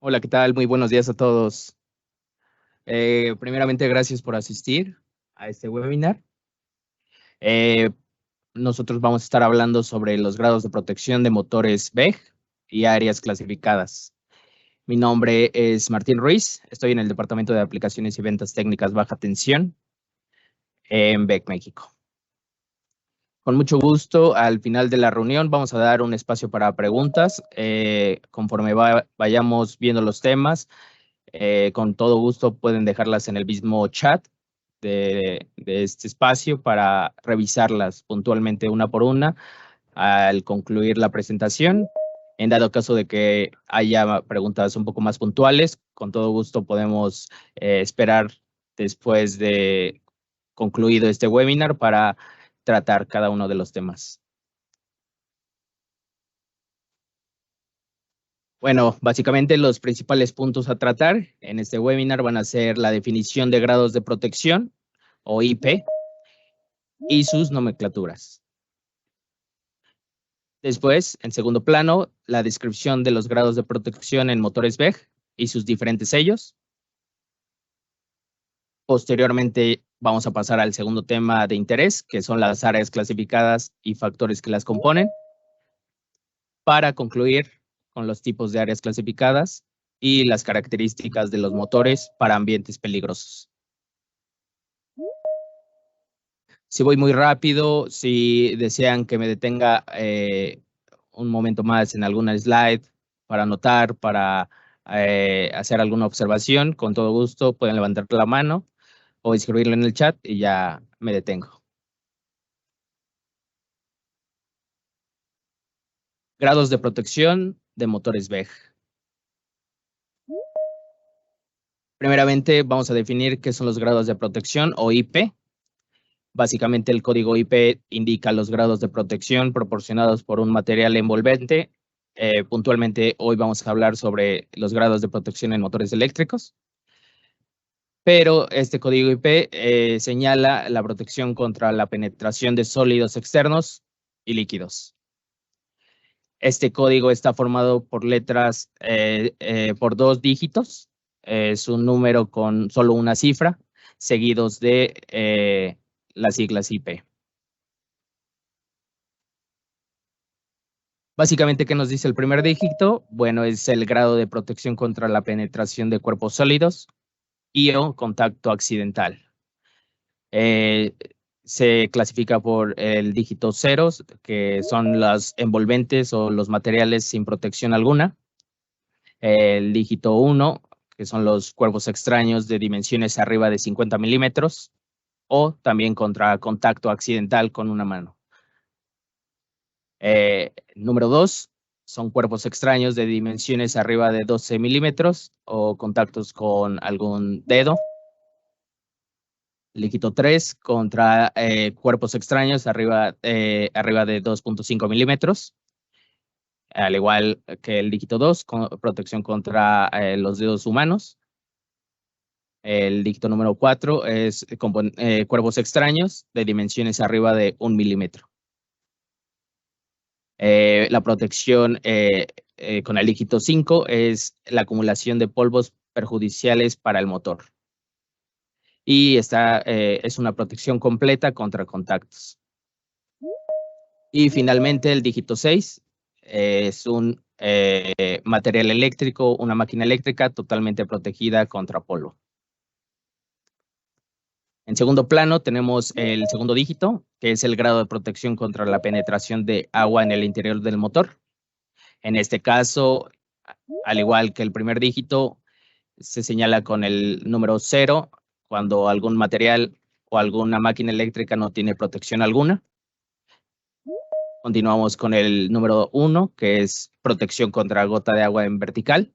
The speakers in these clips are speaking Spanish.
Hola, ¿qué tal? Muy buenos días a todos. Primeramente, gracias por asistir a este webinar. Eh, Nosotros vamos a estar hablando sobre los grados de protección de motores BEG y áreas clasificadas. Mi nombre es Martín Ruiz, estoy en el Departamento de Aplicaciones y Ventas Técnicas Baja Tensión en BEG, México. Con mucho gusto, al final de la reunión vamos a dar un espacio para preguntas. Conforme vayamos viendo los temas, con todo gusto pueden dejarlas en el mismo chat de este espacio para revisarlas puntualmente una por una al concluir la presentación. En dado caso de que haya preguntas un poco más puntuales, con todo gusto podemos esperar después de concluido este webinar para tratar cada uno de los temas. Bueno, básicamente los principales puntos a tratar en este webinar van a ser la definición de grados de protección o IP y sus nomenclaturas. Después, en segundo plano, la descripción de los grados de protección en motores BEG y sus diferentes sellos. Posteriormente, vamos a pasar al segundo tema de interés, que son las áreas clasificadas y factores que las componen, para concluir con los tipos de áreas clasificadas y las características de los motores para ambientes peligrosos. Si voy muy rápido, si desean que me detenga un momento más en alguna slide para anotar, para hacer alguna observación, con todo gusto pueden levantar la mano o escribirlo en el chat y ya me detengo. Grados de protección de motores BEG. Primeramente, vamos a definir qué son los grados de protección o IP. Básicamente, el código IP indica los grados de protección proporcionados por un material envolvente. Puntualmente, hoy vamos a hablar sobre los grados de protección en motores eléctricos. Pero este código IP señala la protección contra la penetración de sólidos externos y líquidos. Este código está formado por letras por 2 dígitos. Es un número con solo una cifra, seguidos de las siglas IP. Básicamente, ¿qué nos dice el primer dígito? Bueno, es el grado de protección contra la penetración de cuerpos sólidos y o contacto accidental. Se clasifica por el dígito ceros, que son las envolventes o los materiales sin protección alguna. El dígito 1, que son los cuerpos extraños de dimensiones arriba de 50 milímetros, o también contra contacto accidental con una mano. Número 2, son cuerpos extraños de dimensiones arriba de 12 milímetros o contactos con algún dedo. Dígito 3, contra cuerpos extraños arriba de 2.5 milímetros. Al igual que el dígito 2, protección contra los dedos humanos. El dígito número 4 es cuerpos extraños de dimensiones arriba de 1 milímetro. La protección con el dígito 5 es la acumulación de polvos perjudiciales para el motor. Y esta es una protección completa contra contactos. Y finalmente el dígito 6 es un material eléctrico, una máquina eléctrica totalmente protegida contra polvo. En segundo plano tenemos el segundo dígito, que es el grado de protección contra la penetración de agua en el interior del motor. En este caso, al igual que el primer dígito, se señala con el número 0 cuando algún material o alguna máquina eléctrica no tiene protección alguna. Continuamos con el número 1, que es protección contra gota de agua en vertical.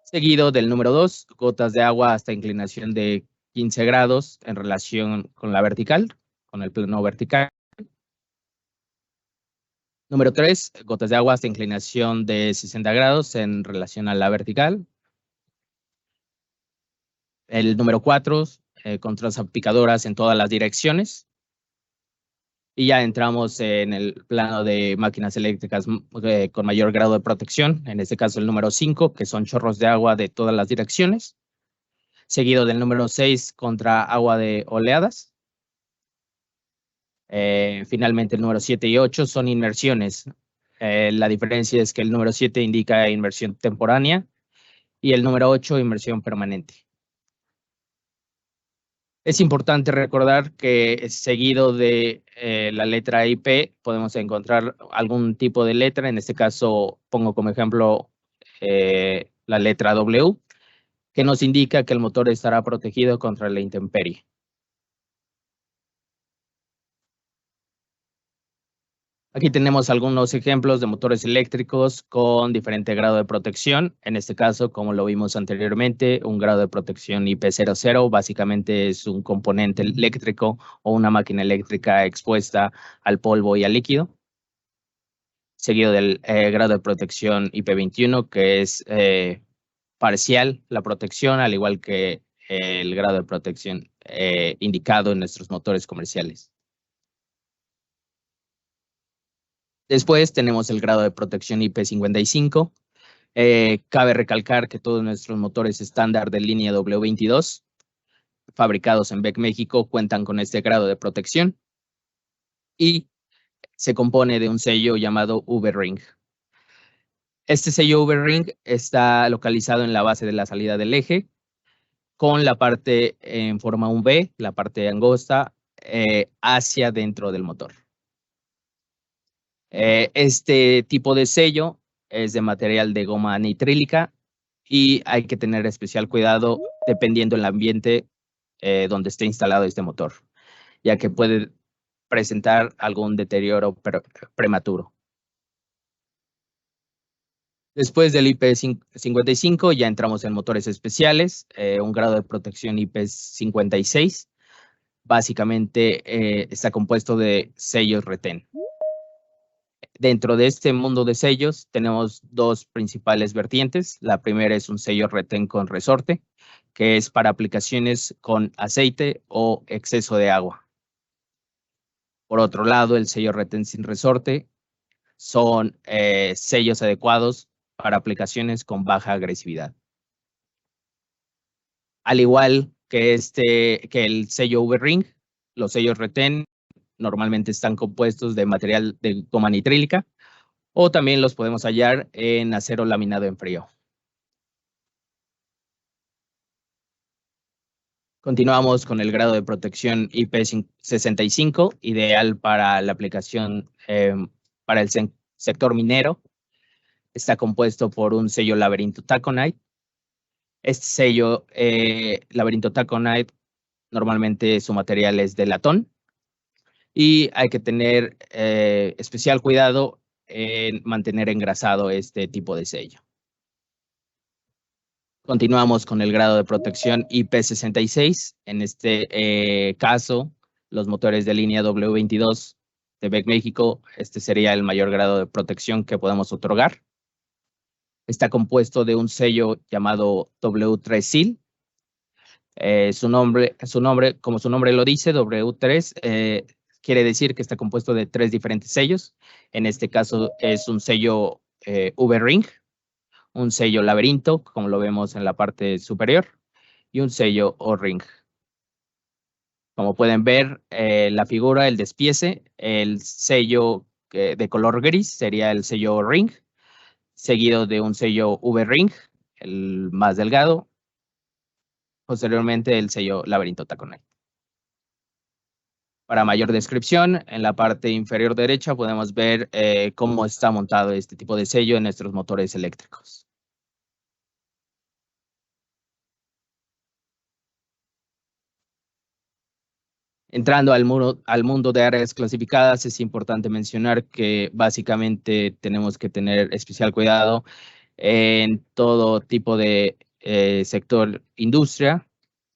Seguido del número 2, gotas de agua hasta inclinación de 15 grados en relación con la vertical, con el plano vertical. Número 3, gotas de agua hasta inclinación de 60 grados en relación a la vertical. El número 4, con salpicadoras en todas las direcciones. Y ya entramos en el plano de máquinas eléctricas con mayor grado de protección, en este caso el número 5, que son chorros de agua de todas las direcciones, seguido del número 6 contra agua de oleadas. Finalmente el número 7 y 8 son inmersiones. La diferencia es que el número 7 indica inmersión temporánea y el número 8 inmersión permanente. Es importante recordar que seguido de la letra IP podemos encontrar algún tipo de letra. En este caso pongo como ejemplo la letra W, que nos indica que el motor estará protegido contra la intemperie. Aquí tenemos algunos ejemplos de motores eléctricos con diferente grado de protección. En este caso, como lo vimos anteriormente, un grado de protección IP00 básicamente es un componente eléctrico o una máquina eléctrica expuesta al polvo y al líquido. Seguido del grado de protección IP21, que es parcial la protección, al igual que el grado de protección indicado en nuestros motores comerciales. Después tenemos el grado de protección IP55. Cabe recalcar que todos nuestros motores estándar de línea W22, fabricados en BEC México, cuentan con este grado de protección y se compone de un sello llamado V-Ring. Este sello V-Ring está localizado en la base de la salida del eje, con la parte en forma un V, la parte angosta, hacia dentro del motor. Este tipo de sello es de material de goma nitrílica y hay que tener especial cuidado dependiendo del ambiente donde esté instalado este motor, ya que puede presentar algún deterioro prematuro. Después del IP55 ya entramos en motores especiales, un grado de protección IP56. Básicamente está compuesto de sellos retén. Dentro de este mundo de sellos tenemos dos principales vertientes. La primera es un sello retén con resorte, que es para aplicaciones con aceite o exceso de agua. Por otro lado, el sello retén sin resorte son sellos adecuados para aplicaciones con baja agresividad. Al igual que el sello V-Ring, los sellos retén normalmente están compuestos de material de goma nitrílica, o también los podemos hallar en acero laminado en frío. Continuamos con el grado de protección IP65, ideal para la aplicación para el sector minero. Está compuesto por un sello laberinto taconite. Este sello laberinto taconite normalmente su material es de latón y hay que tener especial cuidado en mantener engrasado este tipo de sello. Continuamos con el grado de protección IP66. En este caso, los motores de línea W22 de BEC México, este sería el mayor grado de protección que podemos otorgar. Está compuesto de un sello llamado W3 Seal. Como su nombre lo dice, W3 quiere decir que está compuesto de 3 diferentes sellos. En este caso es un sello V-Ring, un sello laberinto, como lo vemos en la parte superior, y un sello O-Ring. Como pueden ver, la figura, el despiece, el sello de color gris sería el sello O-Ring, seguido de un sello V-Ring, el más delgado, posteriormente el sello laberinto taconite. Para mayor descripción, en la parte inferior derecha podemos ver cómo está montado este tipo de sello en nuestros motores eléctricos. Entrando al mundo de áreas clasificadas, es importante mencionar que básicamente tenemos que tener especial cuidado en todo tipo de sector industria,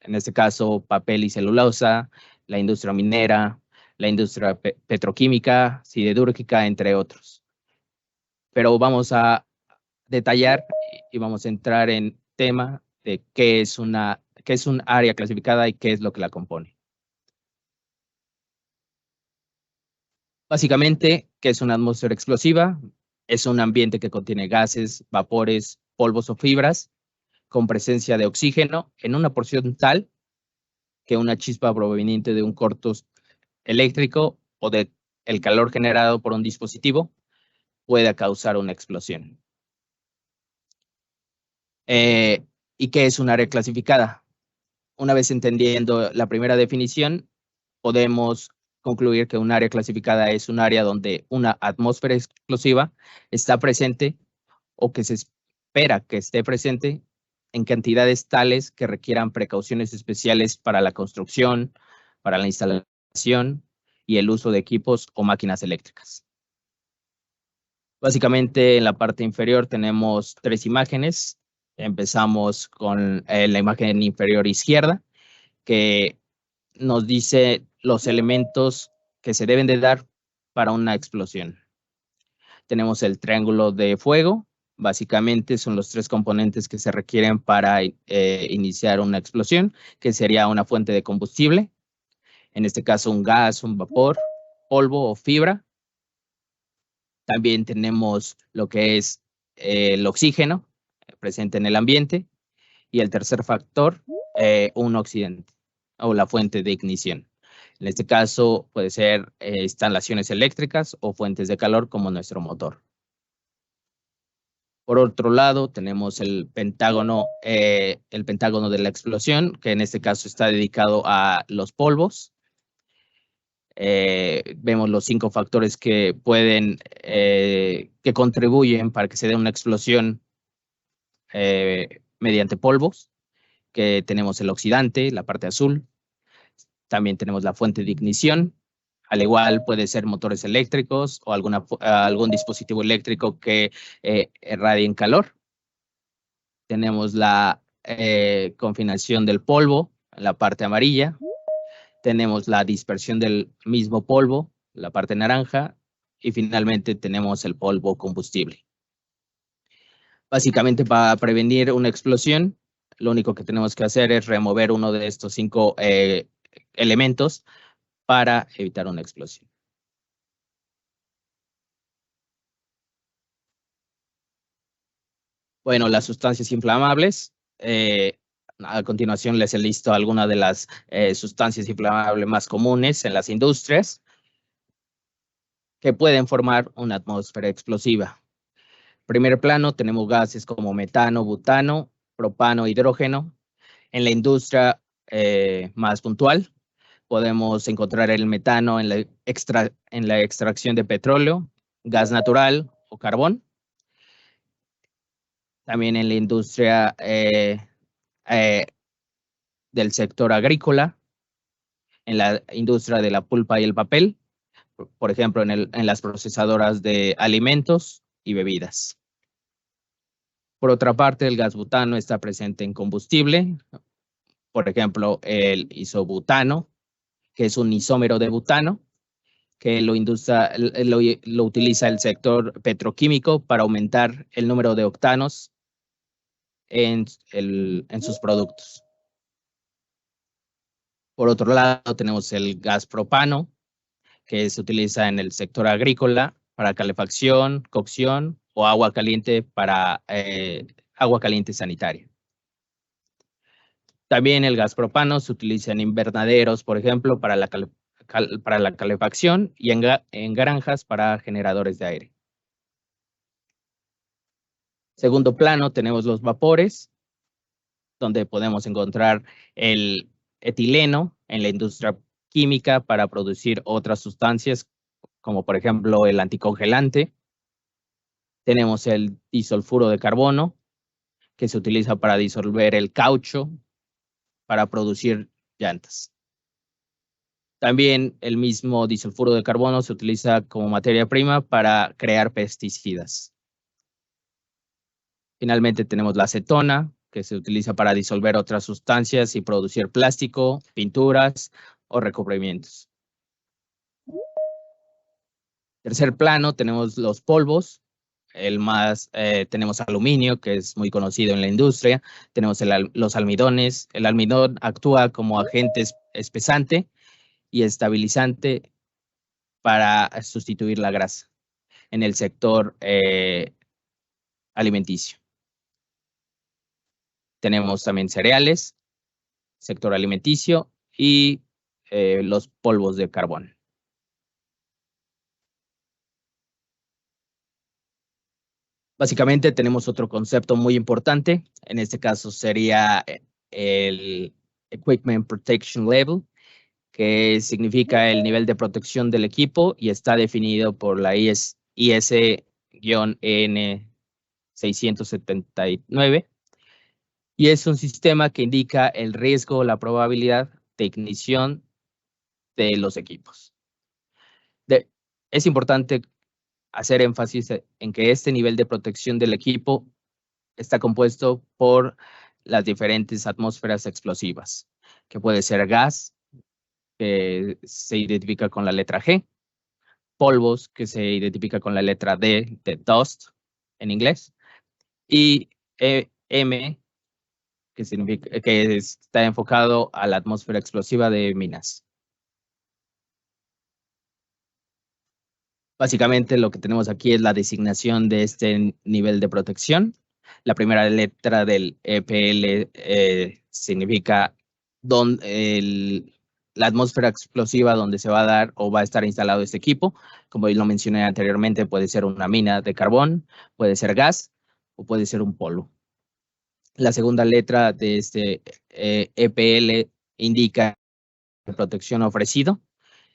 en este caso papel y celulosa, la industria minera, la industria petroquímica, siderúrgica, entre otros. Pero vamos a detallar y vamos a entrar en tema de qué es un área clasificada y qué es lo que la compone. Básicamente, ¿qué es una atmósfera explosiva? Es un ambiente que contiene gases, vapores, polvos o fibras con presencia de oxígeno en una porción tal que una chispa proveniente de un corto eléctrico o de el calor generado por un dispositivo pueda causar una explosión. ¿Y qué es un área clasificada? Una vez entendiendo la primera definición, podemos concluir que un área clasificada es un área donde una atmósfera explosiva está presente o que se espera que esté presente en cantidades tales que requieran precauciones especiales para la construcción, para la instalación y el uso de equipos o máquinas eléctricas. Básicamente en la parte inferior tenemos 3 imágenes. Empezamos con la imagen inferior izquierda, que nos dice los elementos que se deben de dar para una explosión. Tenemos el triángulo de fuego. Básicamente son los 3 componentes que se requieren para iniciar una explosión, que sería una fuente de combustible, en este caso un gas, un vapor, polvo o fibra. También tenemos lo que es el oxígeno presente en el ambiente y el tercer factor, un oxidante o la fuente de ignición. En este caso puede ser instalaciones eléctricas o fuentes de calor como nuestro motor. Por otro lado, tenemos el pentágono de la explosión, que en este caso está dedicado a los polvos. Vemos los 5 factores que que contribuyen para que se dé una explosión mediante polvos, que tenemos el oxidante, la parte azul. También tenemos la fuente de ignición, al igual puede ser motores eléctricos o algún dispositivo eléctrico que irradien calor. Tenemos la confinación del polvo, en la parte amarilla. Tenemos la dispersión del mismo polvo, la parte naranja. Y finalmente tenemos el polvo combustible. Básicamente, para prevenir una explosión, lo único que tenemos que hacer es remover uno de estos 5 elementos para evitar una explosión. Bueno, las sustancias inflamables. A continuación les he listo algunas de las sustancias inflamables más comunes en las industrias que pueden formar una atmósfera explosiva. Primer plano, tenemos gases como metano, butano, propano, hidrógeno. En la industria más puntual, podemos encontrar el metano en la extracción de petróleo, gas natural o carbón. También en la industria del sector agrícola, en la industria de la pulpa y el papel, por ejemplo, en las procesadoras de alimentos y bebidas. Por otra parte, el gas butano está presente en combustible, por ejemplo, el isobutano, que es un isómero de butano, que lo utiliza el sector petroquímico para aumentar el número de octanos en sus productos. Por otro lado, tenemos el gas propano, que se utiliza en el sector agrícola para calefacción, cocción o agua caliente para agua caliente sanitaria. También el gas propano se utiliza en invernaderos, por ejemplo, para la calefacción y en granjas para generadores de aire. Segundo plano, tenemos los vapores, donde podemos encontrar el etileno en la industria química para producir otras sustancias, como por ejemplo el anticongelante. Tenemos el disulfuro de carbono, que se utiliza para disolver el caucho, para producir llantas. También el mismo disulfuro de carbono se utiliza como materia prima para crear pesticidas. Finalmente tenemos la acetona, que se utiliza para disolver otras sustancias y producir plástico, pinturas o recubrimientos. Tercer plano, tenemos los polvos. Tenemos aluminio, que es muy conocido en la industria. Tenemos los almidones. El almidón actúa como agente espesante y estabilizante para sustituir la grasa en el sector alimenticio. Tenemos también cereales, sector alimenticio y los polvos de carbón. Básicamente tenemos otro concepto muy importante, en este caso sería el Equipment Protection Level, que significa el nivel de protección del equipo y está definido por la IS-N 679, y es un sistema que indica el riesgo o la probabilidad de ignición de los equipos. Es importante hacer énfasis en que este nivel de protección del equipo está compuesto por las diferentes atmósferas explosivas, que puede ser gas, que se identifica con la letra G, polvos, que se identifica con la letra D, de dust en inglés, y M, que significa que está enfocado a la atmósfera explosiva de minas. Básicamente lo que tenemos aquí es la designación de este nivel de protección. La primera letra del EPL significa la atmósfera explosiva donde se va a dar o va a estar instalado este equipo. Como lo mencioné anteriormente, puede ser una mina de carbón, puede ser gas o puede ser un polvo. La segunda letra de este EPL indica la protección ofrecido,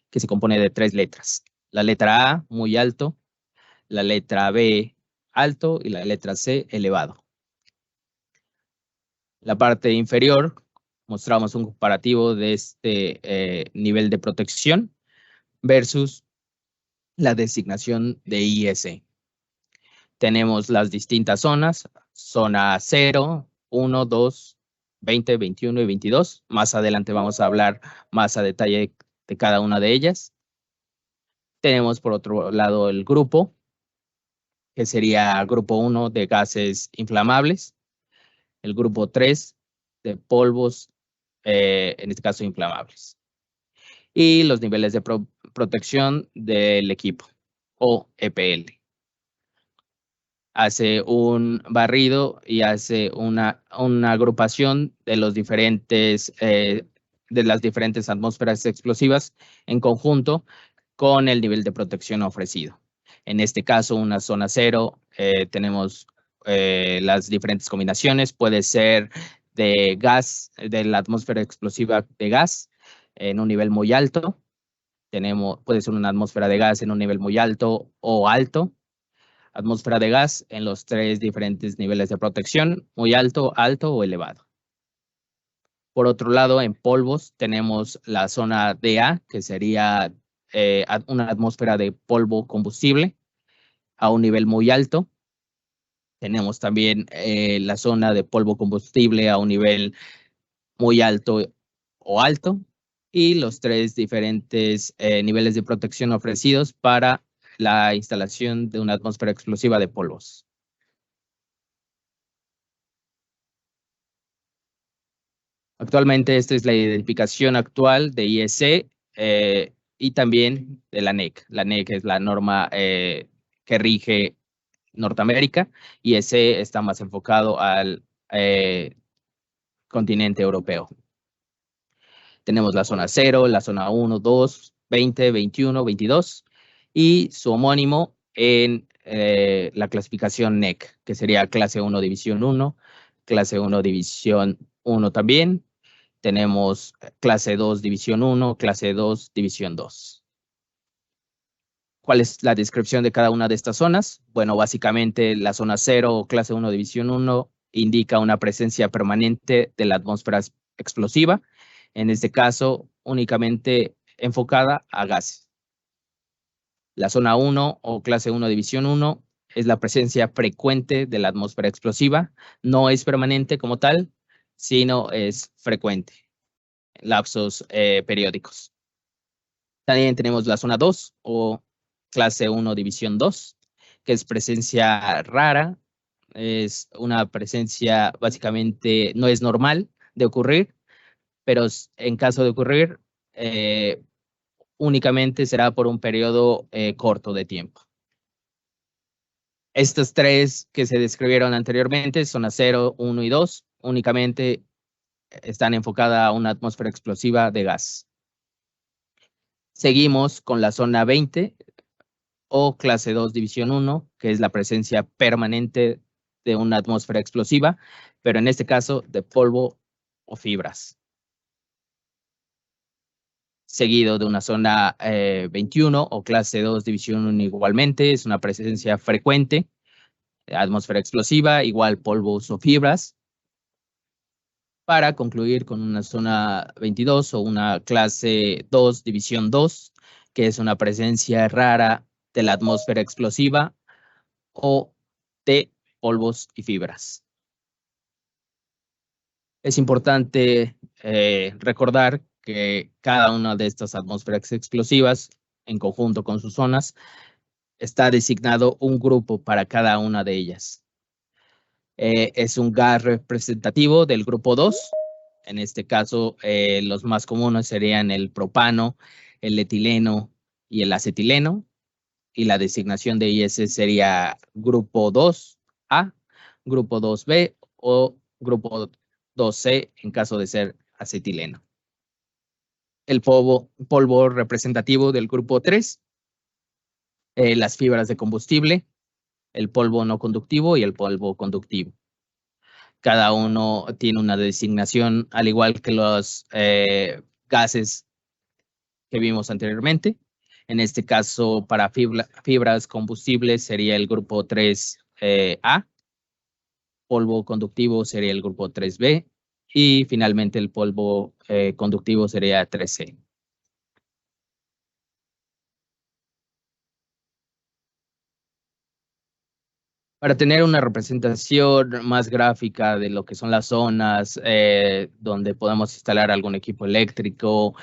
que se compone de 3 letras. La letra A, muy alto, la letra B, alto, y la letra C, elevado. La parte inferior mostramos un comparativo de este nivel de protección versus la designación de IS. Tenemos las distintas zonas, zona 0, 1, 2, 20, 21 y 22. Más adelante vamos a hablar más a detalle de cada una de ellas. Tenemos por otro lado el grupo, que sería grupo 1 de gases inflamables, el grupo 3 de polvos, en este caso inflamables, y los niveles de protección del equipo, o EPL. Hace un barrido y hace una agrupación de los diferentes, de las diferentes atmósferas explosivas en conjunto con el nivel de protección ofrecido. En este caso, una zona 0, tenemos las diferentes combinaciones. Puede ser de gas, de la atmósfera explosiva de gas en un nivel muy alto. Puede ser una atmósfera de gas en un nivel muy alto o alto. Atmósfera de gas en los 3 diferentes niveles de protección, muy alto, alto o elevado. Por otro lado, en polvos tenemos la zona DA, que sería una atmósfera de polvo combustible a un nivel muy alto. Tenemos también la zona de polvo combustible a un nivel muy alto o alto, y los 3 diferentes niveles de protección ofrecidos para la instalación de una atmósfera explosiva de polvos. Actualmente esta es la identificación actual de IEC y también de la NEC. La NEC es la norma que rige Norteamérica, y IEC está más enfocado al continente europeo. Tenemos la zona 0, la zona 1, 2, 20, 21, 22 y su homónimo en la clasificación NEC, que sería clase 1 división 1, clase 1 división 1 también. Tenemos clase 2 división 1, clase 2 división 2. ¿Cuál es la descripción de cada una de estas zonas? Bueno, básicamente la zona 0 o clase 1 división 1 indica una presencia permanente de la atmósfera explosiva, en este caso únicamente enfocada a gases. La zona 1 o clase 1 división 1 es la presencia frecuente de la atmósfera explosiva, no es permanente como tal, sino es frecuente, lapsos periódicos. También tenemos la zona 2 o clase 1 división 2, que es presencia rara, es una presencia básicamente no es normal de ocurrir, pero en caso de ocurrir, únicamente será por un periodo corto de tiempo. Estas tres que se describieron anteriormente, zona 0, 1 y 2, únicamente están enfocadas a una atmósfera explosiva de gas. Seguimos con la zona 20 o clase 2, división 1, que es la presencia permanente de una atmósfera explosiva, pero en este caso de polvo o fibras. Seguido de una zona 21 o clase 2, división 1 igualmente, es una presencia frecuente, atmósfera explosiva, igual polvos o fibras. Para concluir con una zona 22 o una clase 2, división 2, que es una presencia rara de la atmósfera explosiva o de polvos y fibras. Es importante recordar que cada una de estas atmósferas explosivas, en conjunto con sus zonas, está designado un grupo para cada una de ellas. Es un gas representativo del grupo 2. En este caso, los más comunes serían el propano, el etileno y el acetileno. Y la designación de IS sería grupo 2A, grupo 2B o grupo 2C en caso de ser acetileno. El polvo representativo del grupo 3, las fibras de combustible, el polvo no conductivo y el polvo conductivo. Cada uno tiene una designación, al igual que los gases que vimos anteriormente. En este caso, para fibras combustibles sería el grupo 3A, polvo conductivo sería el grupo 3B y finalmente el polvo conductivo sería 3C. Para tener una representación más gráfica de lo que son las zonas donde podemos instalar algún equipo eléctrico,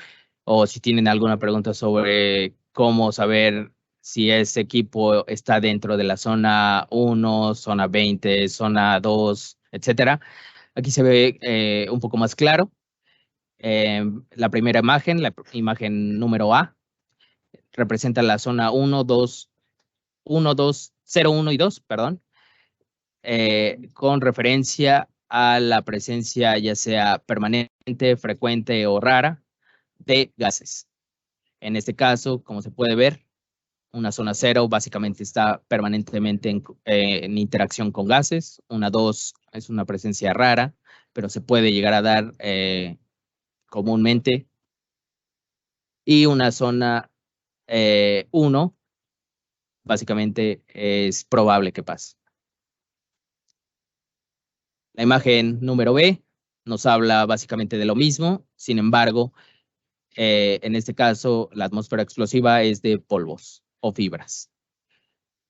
o si tienen alguna pregunta sobre cómo saber si ese equipo está dentro de la zona 1, zona 20, zona 2, etcétera. Aquí se ve un poco más claro. La primera imagen, la imagen número A, representa la zona 1, 2, 0, 1 y 2, perdón, con referencia a la presencia ya sea permanente, frecuente o rara de gases. En este caso, como se puede ver, una zona 0 básicamente está permanentemente en interacción con gases. Una 2 es una presencia rara, pero se puede llegar a dar comúnmente. Y una zona 1 básicamente es probable que pase. La imagen número B nos habla básicamente de lo mismo. Sin embargo, en este caso, la atmósfera explosiva es de polvos o fibras.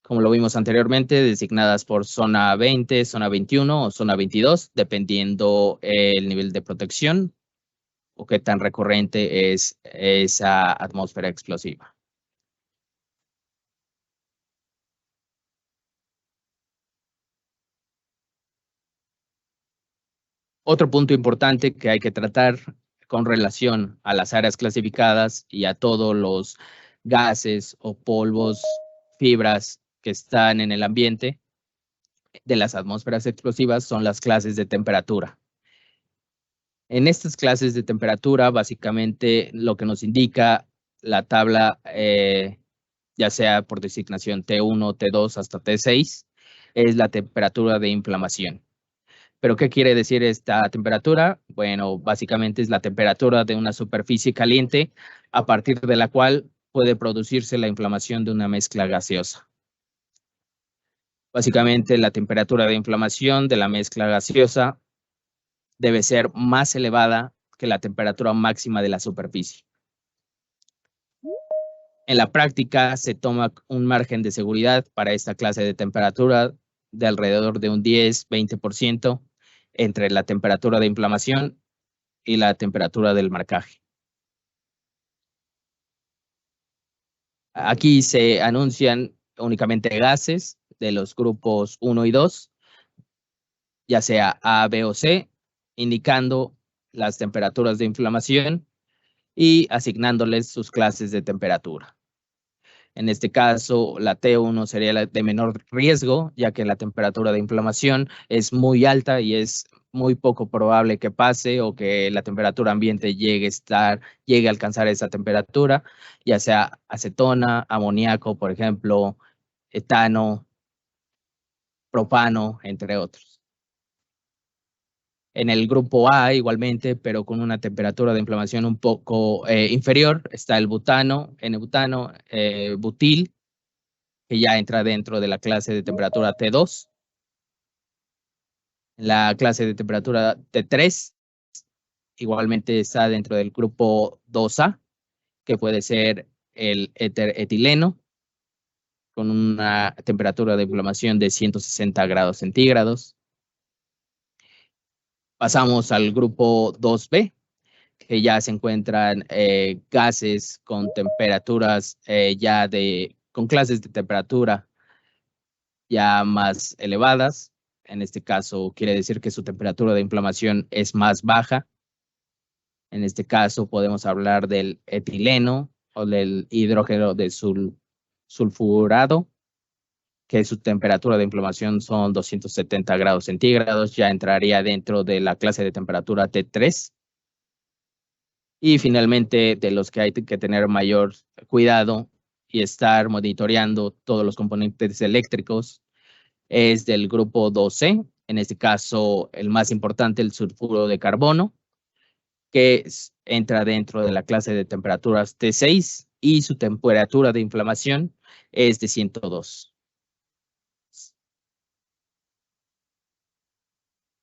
Como lo vimos anteriormente, designadas por zona 20, zona 21 o zona 22, dependiendo el nivel de protección o qué tan recurrente es esa atmósfera explosiva. Otro punto importante que hay que tratar con relación a las áreas clasificadas y a todos los gases o polvos, fibras que están en el ambiente de las atmósferas explosivas son las clases de temperatura. En estas clases de temperatura, básicamente lo que nos indica la tabla, ya sea por designación T1, T2 hasta T6, es la temperatura de inflamación. ¿Pero qué quiere decir esta temperatura? Bueno, básicamente es la temperatura de una superficie caliente a partir de la cual puede producirse la inflamación de una mezcla gaseosa. Básicamente, la temperatura de inflamación de la mezcla gaseosa debe ser más elevada que la temperatura máxima de la superficie. En la práctica, se toma un margen de seguridad para esta clase de temperatura de alrededor de un 10-20% entre la temperatura de inflamación y la temperatura del marcaje. Aquí se anuncian únicamente gases de los grupos 1 y 2, ya sea A, B o C, indicando las temperaturas de inflamación y asignándoles sus clases de temperatura. En este caso, la T1 sería la de menor riesgo, ya que la temperatura de inflamación es muy alta y es muy poco probable que pase o que la temperatura ambiente llegue a alcanzar esa temperatura, ya sea acetona, amoníaco, por ejemplo, etano, propano, entre otros. En el grupo A igualmente, pero con una temperatura de inflamación un poco inferior, está el butano, N-butano, butil, que ya entra dentro de la clase de temperatura T2. La clase de temperatura T3 igualmente está dentro del grupo 2A, que puede ser el éter etileno, con una temperatura de inflamación de 160 grados centígrados. Pasamos al grupo 2B, que ya se encuentran gases con temperaturas con clases de temperatura ya más elevadas. En este caso, quiere decir que su temperatura de inflamación es más baja. En este caso, podemos hablar del etileno o del hidrógeno de sulfurado, que su temperatura de inflamación son 270 grados centígrados, ya entraría dentro de la clase de temperatura T3. Y finalmente, de los que hay que tener mayor cuidado y estar monitoreando todos los componentes eléctricos, es del grupo 2C, en este caso el más importante, el sulfuro de carbono, que entra dentro de la clase de temperaturas T6 y su temperatura de inflamación es de 102.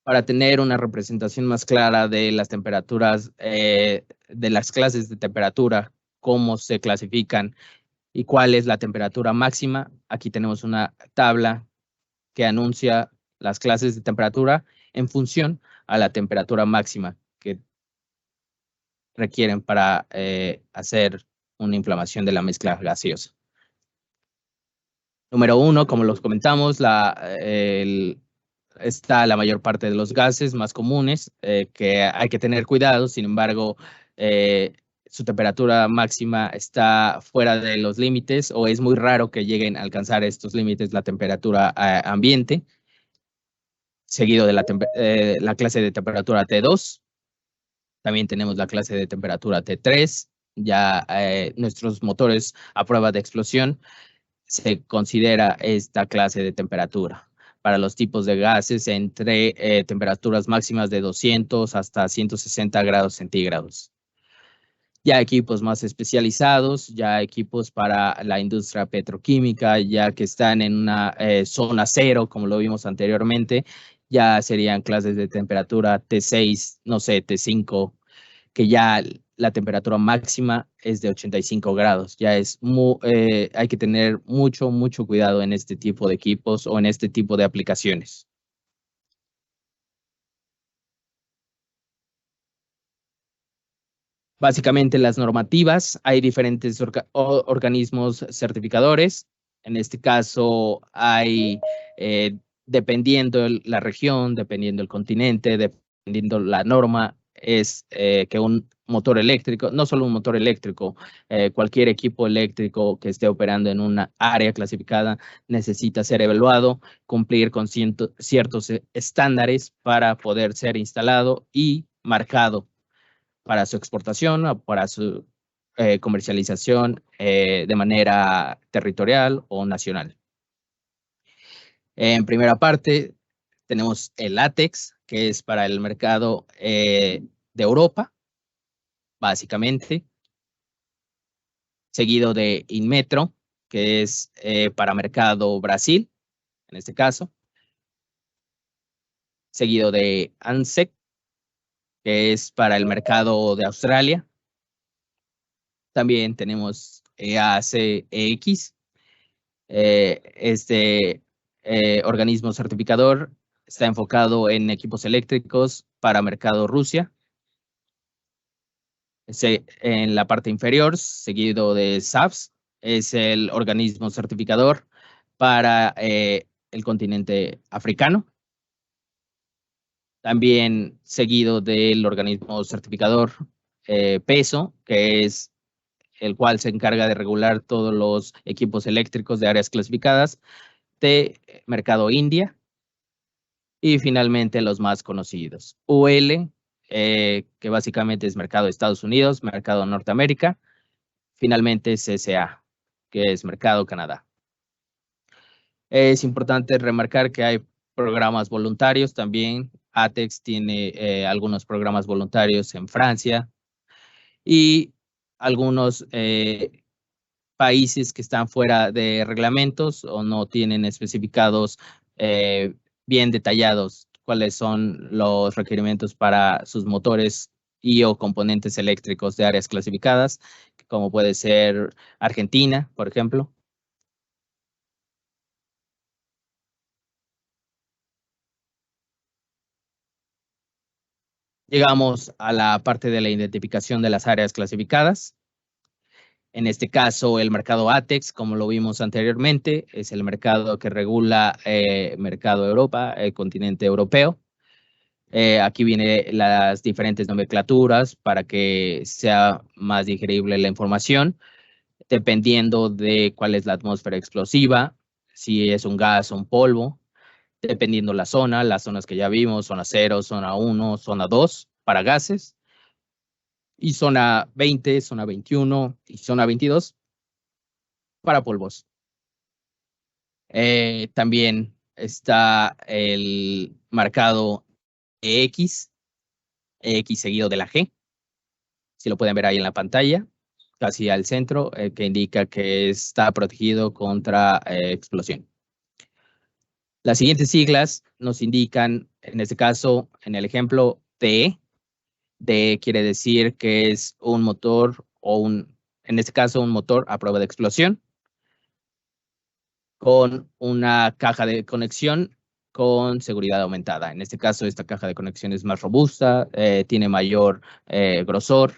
Para tener una representación más clara de las temperaturas, de las clases de temperatura, cómo se clasifican y cuál es la temperatura máxima, aquí tenemos una tabla que anuncia las clases de temperatura en función a la temperatura máxima que requieren para hacer una inflamación de la mezcla gaseosa. Número 1, como los comentamos, está la mayor parte de los gases más comunes que hay que tener cuidado. Sin embargo, su temperatura máxima está fuera de los límites o es muy raro que lleguen a alcanzar estos límites la temperatura ambiente, seguido de la clase de temperatura T2. También tenemos la clase de temperatura T3. Ya nuestros motores a prueba de explosión se considera esta clase de temperatura. Para los tipos de gases, entre temperaturas máximas de 200 hasta 160 grados centígrados. Ya equipos más especializados, ya equipos para la industria petroquímica, ya que están en una zona cero, como lo vimos anteriormente, ya serían clases de temperatura T6, no sé, T5, que ya la temperatura máxima es de 85 grados. Ya hay que tener mucho cuidado en este tipo de equipos o en este tipo de aplicaciones. Básicamente las normativas, hay diferentes organismos certificadores. En este caso hay, dependiendo la región, dependiendo el continente, dependiendo la norma, es que un motor eléctrico, no solo un motor eléctrico, cualquier equipo eléctrico que esté operando en una área clasificada necesita ser evaluado, cumplir con ciertos estándares para poder ser instalado y marcado para su exportación o para su comercialización de manera territorial o nacional. En primera parte tenemos el látex, que es para el mercado de Europa, básicamente, seguido de Inmetro, que es para mercado Brasil, en este caso, seguido de ANSEC, que es para el mercado de Australia. También tenemos EACEX, este organismo certificador está enfocado en equipos eléctricos para mercado Rusia. En la parte inferior, seguido de SAFS, es el organismo certificador para el continente africano. También seguido del organismo certificador peso, que es el cual se encarga de regular todos los equipos eléctricos de áreas clasificadas, de mercado India, y finalmente los más conocidos, UL, que básicamente es mercado de Estados Unidos, mercado Norteamérica, finalmente CSA, que es mercado Canadá. Es importante remarcar que hay programas voluntarios también. ATEX tiene algunos programas voluntarios en Francia y algunos países que están fuera de reglamentos o no tienen especificados bien detallados cuáles son los requerimientos para sus motores y o componentes eléctricos de áreas clasificadas, como puede ser Argentina, por ejemplo. Llegamos a la parte de la identificación de las áreas clasificadas. En este caso, el mercado ATEX, como lo vimos anteriormente, es el mercado que regula mercado Europa, el continente europeo. Aquí vienen las diferentes nomenclaturas para que sea más digerible la información, dependiendo de cuál es la atmósfera explosiva, si es un gas o un polvo, dependiendo la zona, las zonas que ya vimos, zona 0, zona 1, zona 2 para gases, y zona 20, zona 21 y zona 22 para polvos. También está el marcado EX, EX seguido de la G, si lo pueden ver ahí en la pantalla, casi al centro, que indica que está protegido contra explosión. Las siguientes siglas nos indican, en este caso, en el ejemplo, DE. DE quiere decir que es un motor o en este caso, un motor a prueba de explosión con una caja de conexión con seguridad aumentada. En este caso, esta caja de conexión es más robusta, tiene mayor grosor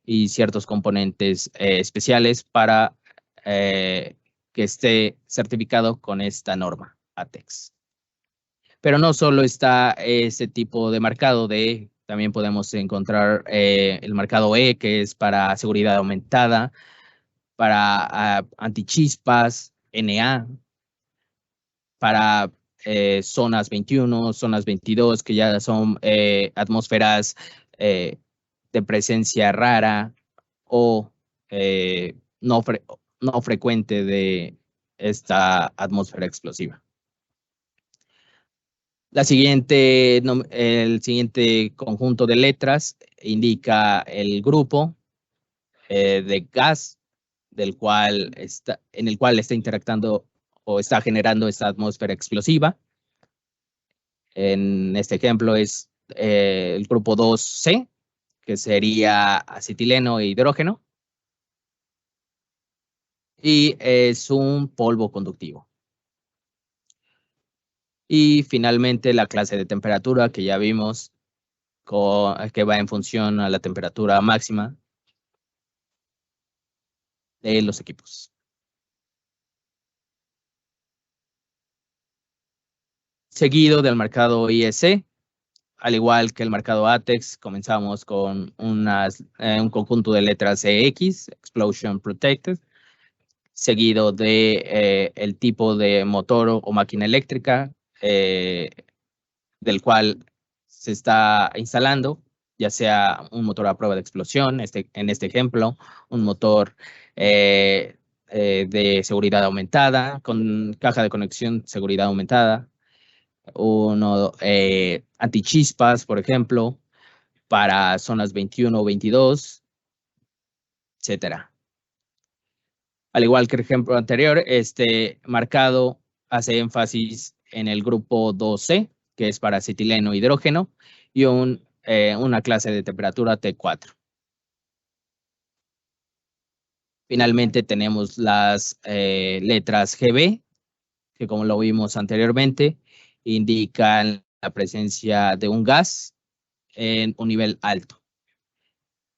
y ciertos componentes especiales para que esté certificado con esta norma ATEX. Pero no solo está ese tipo de marcado de, también podemos encontrar el marcado E, que es para seguridad aumentada, para antichispas, NA, para zonas 21, zonas 22, que ya son atmósferas de presencia rara o no frecuente de esta atmósfera explosiva. El siguiente conjunto de letras indica el grupo de gas en el cual está interactuando o está generando esta atmósfera explosiva. En este ejemplo es el grupo 2C, que sería acetileno e hidrógeno, y es un polvo conductivo. Y finalmente la clase de temperatura que ya vimos, que va en función a la temperatura máxima de los equipos. Seguido del marcado IEC, al igual que el marcado ATEX, comenzamos con un conjunto de letras EX, Explosion Protected, seguido de el tipo de motor o máquina eléctrica del cual se está instalando, ya sea un motor a prueba de explosión, en este ejemplo, un motor de seguridad aumentada, con caja de conexión seguridad aumentada, uno antichispas, por ejemplo, para zonas 21 o 22, etcétera. Al igual que el ejemplo anterior, este marcado hace énfasis en el grupo 2C, que es para acetileno hidrógeno, y una clase de temperatura T4. Finalmente tenemos las letras GB, que como lo vimos anteriormente, indican la presencia de un gas en un nivel alto.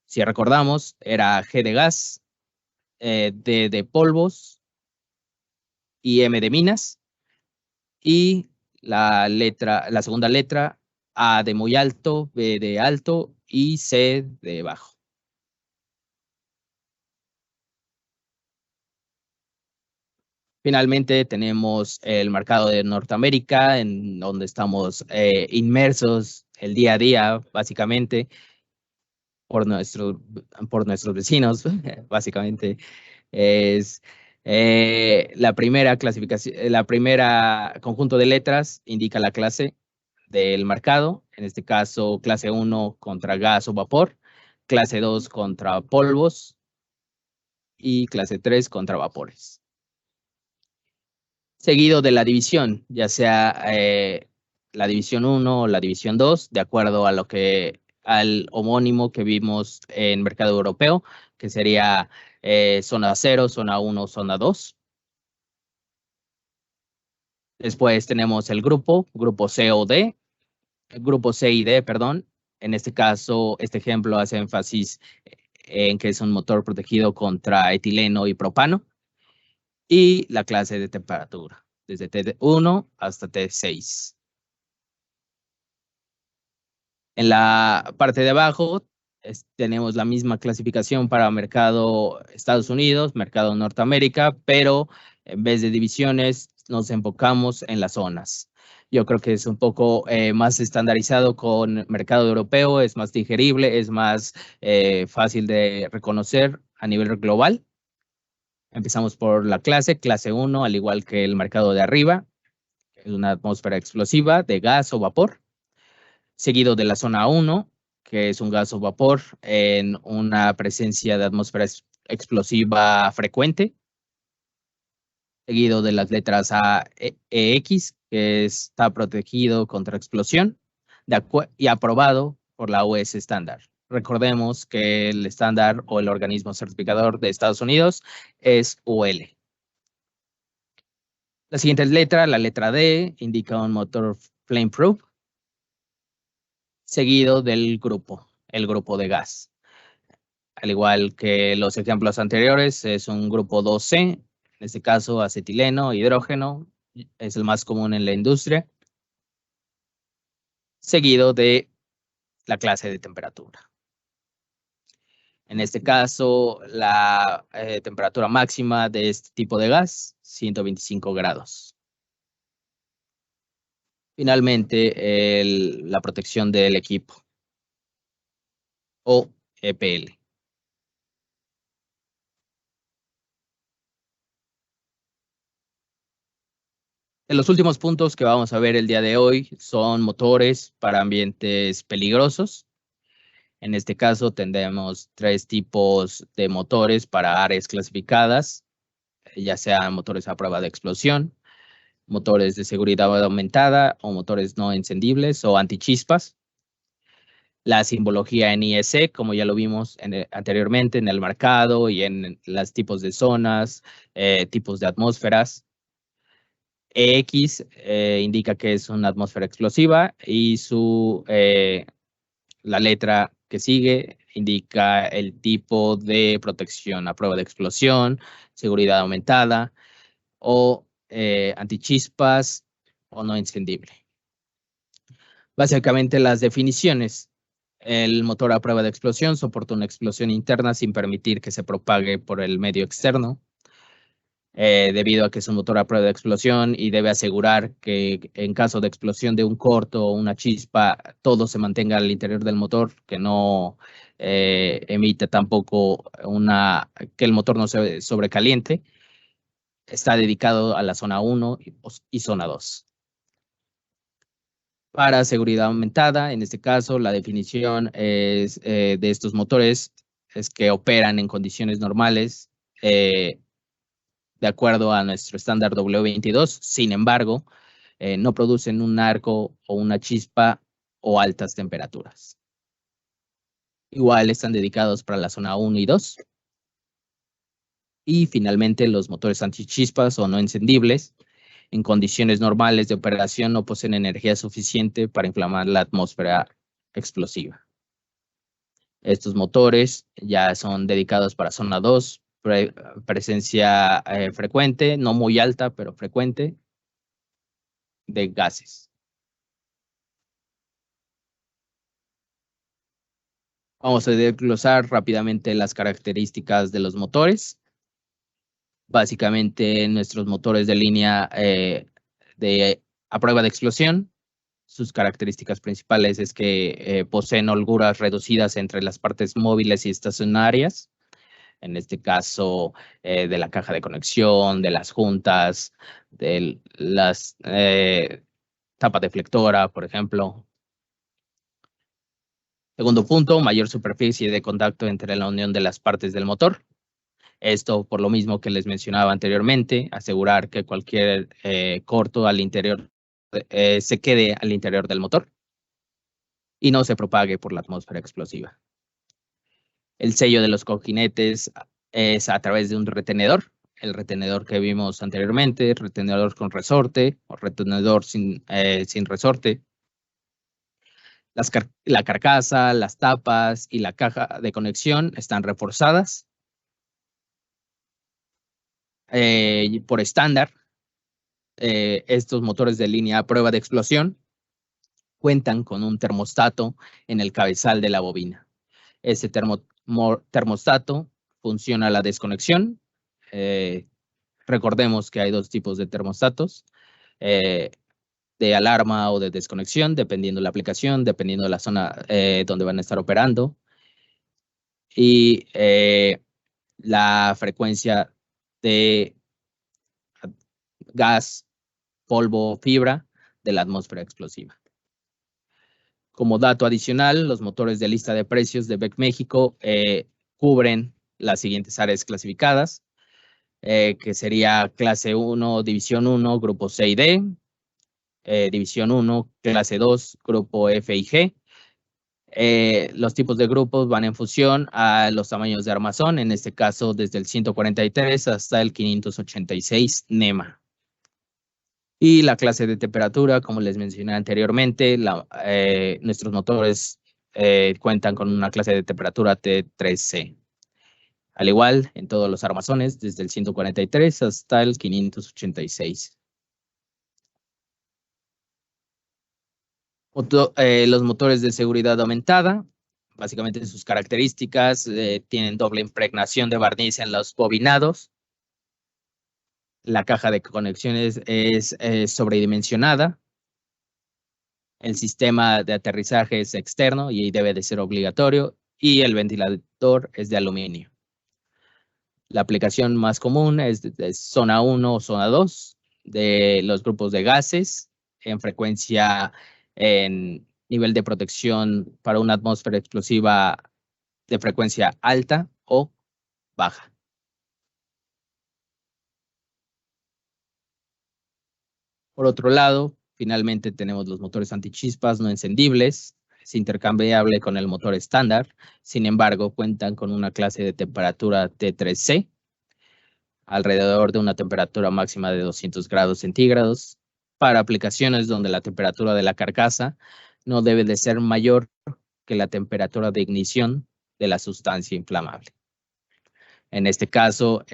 Si recordamos, era G de gas, D de polvos y M de minas, y la segunda letra, A de muy alto, B de alto y C de bajo. Finalmente tenemos el mercado de Norteamérica, en donde estamos inmersos el día a día, básicamente, por nuestros vecinos, básicamente. Es la primera clasificación, la primera conjunto de letras indica la clase del mercado, en este caso clase 1 contra gas o vapor, clase 2 contra polvos y clase 3 contra vapores. Seguido de la división, ya sea la división 1 o la división 2, de acuerdo a al homónimo que vimos en mercado europeo, que sería zona 0, zona 1, zona 2. Después tenemos el grupo C o D, grupo C y D, perdón. En este caso, este ejemplo hace énfasis en que es un motor protegido contra etileno y propano. Y la clase de temperatura, desde T1 hasta T6. En la parte de abajo tenemos la misma clasificación para mercado Estados Unidos, mercado Norteamérica, pero en vez de divisiones nos enfocamos en las zonas. Yo creo que es un poco más estandarizado con mercado europeo, es más digerible, es más fácil de reconocer a nivel global. Empezamos por la clase 1, al igual que el mercado de arriba, es una atmósfera explosiva de gas o vapor, seguido de la zona 1, que es un gas o vapor en una presencia de atmósfera explosiva frecuente, seguido de las letras A e X, que está protegido contra explosión y aprobado por la US estándar. Recordemos que el estándar o el organismo certificador de Estados Unidos es UL. La siguiente letra, la letra D, indica un motor flame-proof, seguido del grupo, el grupo de gas. Al igual que los ejemplos anteriores, es un grupo 2C, en este caso acetileno, hidrógeno, es el más común en la industria, seguido de la clase de temperatura. En este caso, la temperatura máxima de este tipo de gas, 125 grados. Finalmente, la protección del equipo o EPL. En los últimos puntos que vamos a ver el día de hoy son motores para ambientes peligrosos. En este caso tendremos 3 tipos de motores para áreas clasificadas, ya sean motores a prueba de explosión, motores de seguridad aumentada o motores no encendibles o antichispas. La simbología en IEC, como ya lo vimos anteriormente en el marcado y en los tipos de zonas, tipos de atmósferas. EX indica que es una atmósfera explosiva y la letra que sigue indica el tipo de protección a prueba de explosión, seguridad aumentada o antichispas o no encendible. Básicamente las definiciones. El motor a prueba de explosión soporta una explosión interna sin permitir que se propague por el medio externo. Debido a que es un motor a prueba de explosión y debe asegurar que en caso de explosión de un corto o una chispa, todo se mantenga al interior del motor, que no emite tampoco que el motor no se sobrecaliente. Está dedicado a la zona 1 y zona 2. Para seguridad aumentada, en este caso, la definición de estos motores es que operan en condiciones normales, de acuerdo a nuestro estándar W22. Sin embargo, no producen un arco o una chispa o altas temperaturas. Igual están dedicados para la zona 1 y 2. Y finalmente, los motores antichispas o no encendibles, en condiciones normales de operación, no poseen energía suficiente para inflamar la atmósfera explosiva. Estos motores ya son dedicados para zona 2, presencia frecuente, no muy alta, pero frecuente, de gases. Vamos a desglosar rápidamente las características de los motores. Básicamente, nuestros motores de línea a prueba de explosión, sus características principales es que poseen holguras reducidas entre las partes móviles y estacionarias, en este caso de la caja de conexión, de las juntas, de las tapas deflectora, por ejemplo. Segundo punto, mayor superficie de contacto entre la unión de las partes del motor. Esto por lo mismo que les mencionaba anteriormente, asegurar que cualquier corto al interior se quede al interior del motor y no se propague por la atmósfera explosiva. El sello de los cojinetes es a través de un retenedor, el retenedor que vimos anteriormente, retenedor con resorte o retenedor sin resorte. La carcasa, las tapas y la caja de conexión están reforzadas por estándar. Estos motores de línea a prueba de explosión cuentan con un termostato en el cabezal de la bobina. Ese termostato funciona a la desconexión. Recordemos que hay dos tipos de termostatos, de alarma o de desconexión, dependiendo de la aplicación, dependiendo de la zona donde van a estar operando. Y la frecuencia de gas, polvo, fibra de la atmósfera explosiva. Como dato adicional, los motores de lista de precios de BEC México cubren las siguientes áreas clasificadas, que sería clase 1, división 1, grupo C y D, división 1, clase 2, grupo F y G. Los tipos de grupos van en función a los tamaños de armazón, en este caso desde el 143 hasta el 586 NEMA. Y la clase de temperatura, como les mencioné anteriormente, nuestros motores cuentan con una clase de temperatura T3C. Al igual, en todos los armazones, desde el 143 hasta el 586. Los motores de seguridad aumentada, básicamente sus características, tienen doble impregnación de barniz en los bobinados. La caja de conexiones es sobredimensionada. El sistema de aterrizaje es externo y debe de ser obligatorio. Y el ventilador es de aluminio. La aplicación más común es de zona 1 o zona 2 de los grupos de gases en frecuencia en nivel de protección para una atmósfera explosiva de frecuencia alta o baja. Por otro lado, finalmente tenemos los motores antichispas no encendibles. Es intercambiable con el motor estándar. Sin embargo, cuentan con una clase de temperatura T3C, alrededor de una temperatura máxima de 200 grados centígrados, para aplicaciones donde la temperatura de la carcasa no debe de ser mayor que la temperatura de ignición de la sustancia inflamable. En este caso,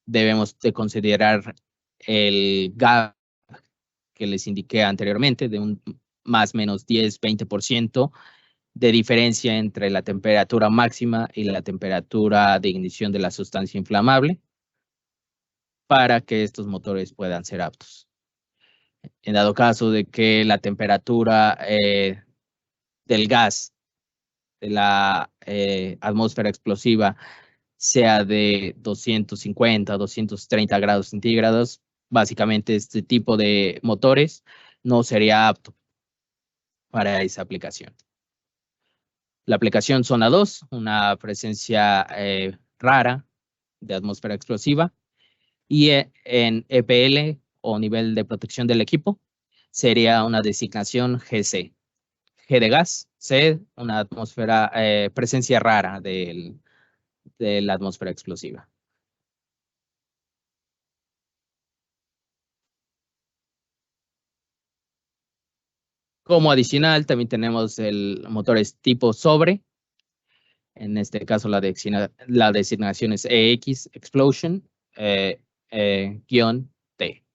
debemos de considerar el gap que les indiqué anteriormente, de un más o menos 10-20% de diferencia entre la temperatura máxima y la temperatura de ignición de la sustancia inflamable para que estos motores puedan ser aptos. En dado caso de que la temperatura del gas de la atmósfera explosiva sea de 250, 230 grados centígrados, básicamente este tipo de motores no sería apto para esa aplicación. La aplicación zona 2, una presencia rara de atmósfera explosiva, y en EPL o nivel de protección del equipo sería una designación GC. G de gas, C, una atmósfera, presencia rara de la atmósfera explosiva. Como adicional, también tenemos el motores tipo sobre. En este caso, la designación es EX, Explosion, guión T.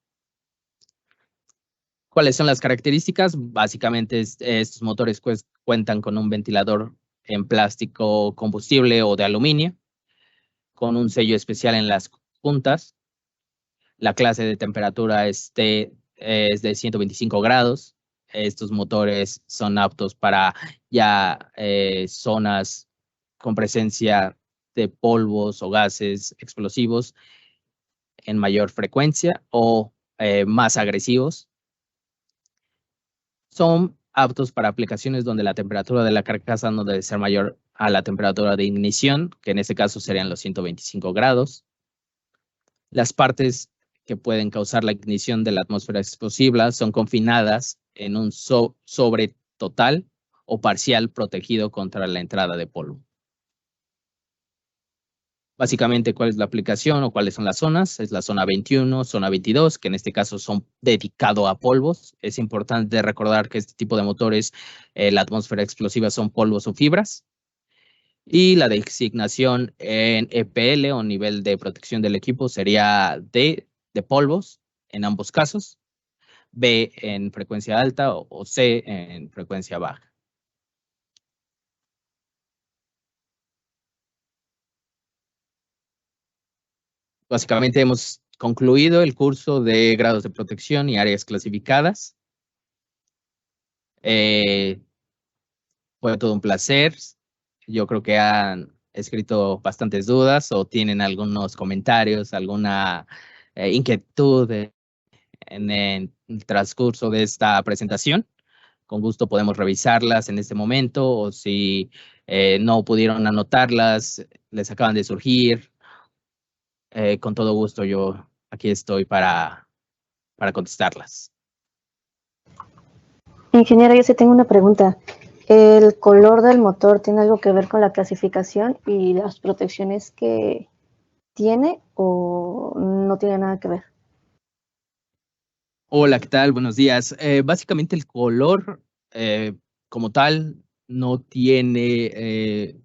¿Cuáles son las características? Básicamente, estos motores cuentan con un ventilador en plástico combustible o de aluminio, con un sello especial en las puntas. La clase de temperatura es de 125 grados. Estos motores son aptos para ya zonas con presencia de polvos o gases explosivos en mayor frecuencia o más agresivos. Son aptos para aplicaciones donde la temperatura de la carcasa no debe ser mayor a la temperatura de ignición, que en este caso serían los 125 grados. Las partes que pueden causar la ignición de la atmósfera explosiva son confinadas en un sobre total o parcial protegido contra la entrada de polvo. Básicamente, ¿cuál es la aplicación o cuáles son las zonas? Es la zona 21, zona 22, que en este caso son dedicados a polvos. Es importante recordar que este tipo de motores, la atmósfera explosiva son polvos o fibras. Y la designación en EPL o nivel de protección del equipo sería D de polvos en ambos casos, B en frecuencia alta o C en frecuencia baja. Básicamente hemos concluido el curso de grados de protección y áreas clasificadas. Fue todo un placer. Yo creo que han escrito bastantes dudas o tienen algunos comentarios, alguna inquietud en el transcurso de esta presentación. Con gusto podemos revisarlas en este momento o si no pudieron anotarlas, les acaban de surgir. Con todo gusto yo aquí estoy para contestarlas. Ingeniero, yo sí tengo una pregunta. ¿El color del motor tiene algo que ver con la clasificación y las protecciones que tiene o no tiene nada que ver? Hola, ¿qué tal? Buenos días. Básicamente el color como tal no tiene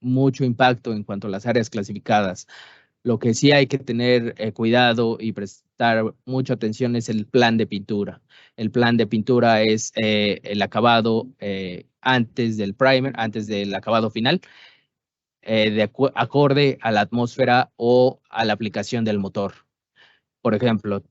mucho impacto en cuanto a las áreas clasificadas. Lo que sí hay que tener cuidado y prestar mucha atención es el plan de pintura. El plan de pintura es el acabado antes del primer, antes del acabado final, acorde a la atmósfera o a la aplicación del motor. Por ejemplo,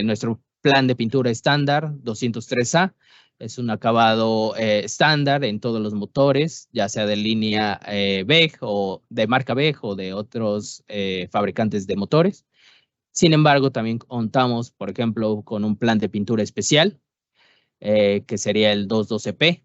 nuestro plan de pintura estándar 203A es un acabado estándar en todos los motores, ya sea de línea BEG o de marca BEG o de otros fabricantes de motores. Sin embargo, también contamos, por ejemplo, con un plan de pintura especial, que sería el 212P.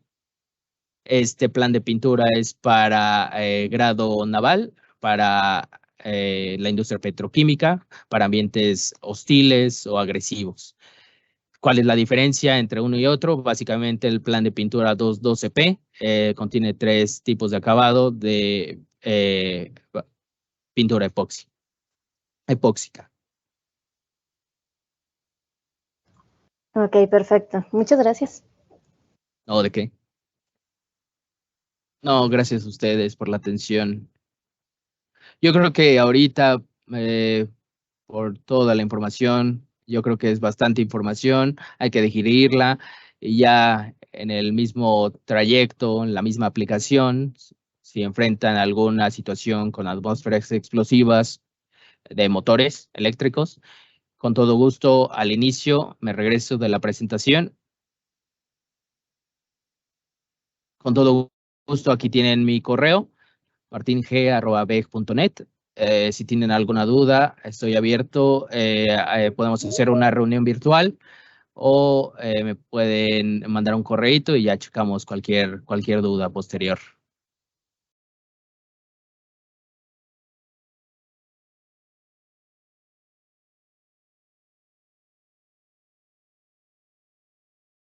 Este plan de pintura es para grado naval, para la industria petroquímica, para ambientes hostiles o agresivos. ¿Cuál es la diferencia entre uno y otro? Básicamente el plan de pintura 212P contiene 3 tipos de acabado de pintura epóxica. Ok, perfecto. Muchas gracias. No, ¿de qué? No, gracias a ustedes por la atención. Yo creo que ahorita, por toda la información, yo creo que es bastante información, hay que digerirla y ya en el mismo trayecto, en la misma aplicación, si enfrentan alguna situación con atmósferas explosivas de motores eléctricos, con todo gusto al inicio me regreso de la presentación. Con todo gusto aquí tienen mi correo, marting@beg.net. Si tienen alguna duda, estoy abierto. Podemos hacer una reunión virtual o me pueden mandar un correíto y ya checamos cualquier duda posterior.